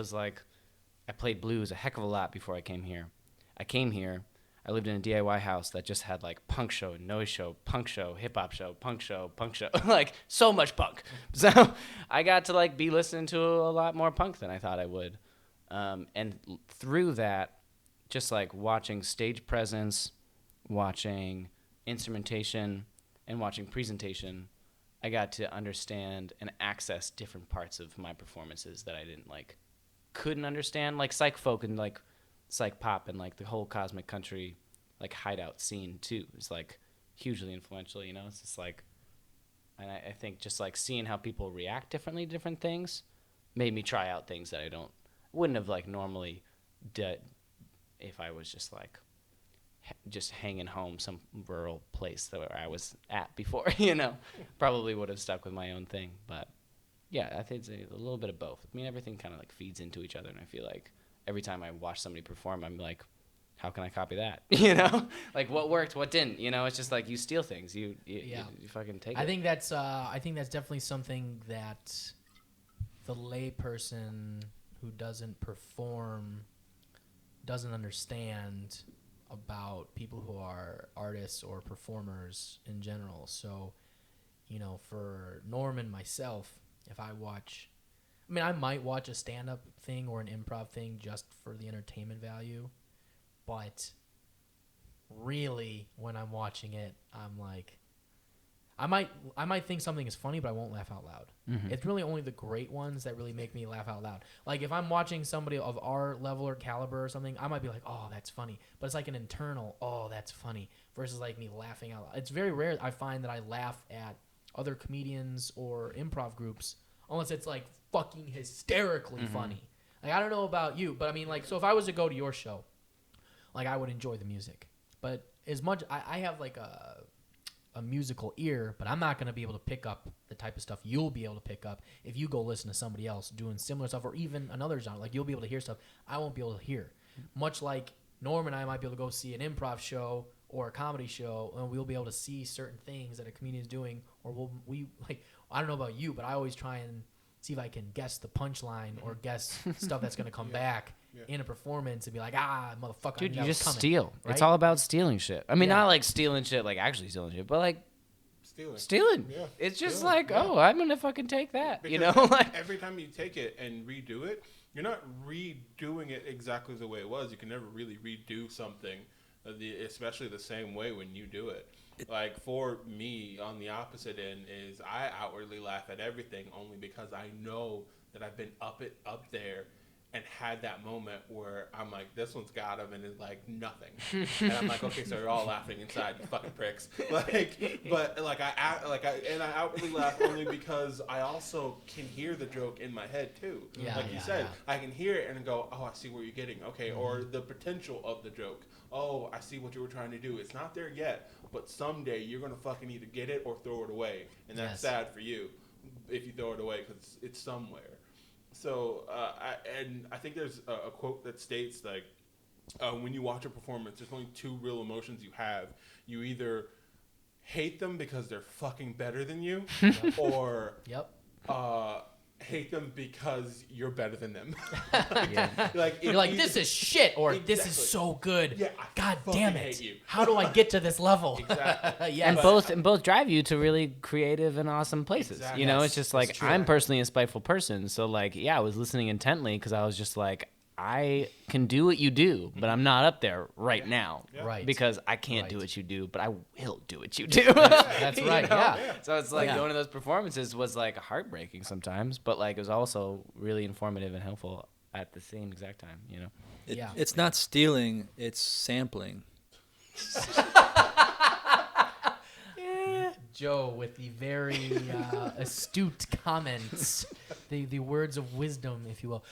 was like, I played blues a heck of a lot before I came here. I lived in a DIY house that just had like punk show, noise show, punk show, hip hop show, punk show, like so much punk. So I got to like be listening to a lot more punk than I thought I would. And through that, just like watching stage presence, watching instrumentation, and watching presentation, I got to understand and access different parts of my performances that I couldn't understand, like psych folk and like psych pop and like the whole cosmic country like hideout scene too is like hugely influential, you know. It's just like, and I think just like seeing how people react differently to different things made me try out things that I wouldn't have like normally did if I was just like just hanging home some rural place that I was at before, you know. Probably would have stuck with my own thing. But yeah, I think it's a little bit of both. I mean, everything kind of like feeds into each other, and I feel like every time I watch somebody perform, I'm like, how can I copy that? You know, like what worked, what didn't. You know, it's just like you steal things. You fucking take it. I think that's definitely something that the lay person who doesn't perform doesn't understand about people who are artists or performers in general. So, you know, for Norm and myself, if I might watch a stand-up thing or an improv thing just for the entertainment value, but really when I'm watching it, I'm like, I might think something is funny, but I won't laugh out loud. Mm-hmm. It's really only the great ones that really make me laugh out loud. Like if I'm watching somebody of our level or caliber or something, I might be like, oh, that's funny. But it's like an internal, oh, that's funny, versus like me laughing out loud. It's very rare I find that I laugh at other comedians or improv groups unless it's like fucking hysterically funny. Like I don't know about you, but I mean like, so if I was to go to your show, like I would enjoy the music. But as much, I have like a musical ear, but I'm not going to be able to pick up the type of stuff you'll be able to pick up if you go listen to somebody else doing similar stuff or even another genre. Like you'll be able to hear stuff I won't be able to hear. Much like Norm and I might be able to go see an improv show or a comedy show, and we'll be able to see certain things that a comedian is doing, or we like, I don't know about you, but I always try and see if I can guess the punchline or guess stuff that's going to come back in a performance and be like, motherfucker. Dude, you just steal. Right? It's all about stealing shit. I mean, not like stealing shit, like actually stealing shit, but like stealing. Yeah. It's just stealing. Like, oh, I'm going to fucking take that. Because, you know, like every time you take it and redo it, you're not redoing it exactly the way it was. You can never really redo something, especially the same way when you do it. Like for me, on the opposite end is I outwardly laugh at everything only because I know that I've been up there and had that moment where I'm like, this one's got him, and it's like nothing. And I'm like, okay, so you're all laughing inside, you fucking pricks. Like, but like I outwardly laugh only because I also can hear the joke in my head too. Like you said, I can hear it and go, oh, I see where you're getting. Okay, or the potential of the joke. Oh, I see what you were trying to do. It's not there yet, but someday you're gonna fucking either get it or throw it away, and that's sad for you if you throw it away because it's somewhere. So, I think there's a quote that states, like, when you watch a performance, there's only two real emotions you have. You either hate them because they're fucking better than you, or hate them because you're better than them. Like you're like, this is shit, or this is so good. Yeah, God damn it! How do I get to this level? Exactly. And both drive you to really creative and awesome places. Exactly. You know, it's just like I'm personally a spiteful person, so like, I was listening intently because I was just like, I can do what you do, but I'm not up there right now. Yeah. Right. Because I can't do what you do, but I will do what you do. That's right, yeah. So it's like going to those performances was like heartbreaking sometimes, but like it was also really informative and helpful at the same exact time, you know? It's not stealing, it's sampling. Joe with the very astute comments, the words of wisdom, if you will.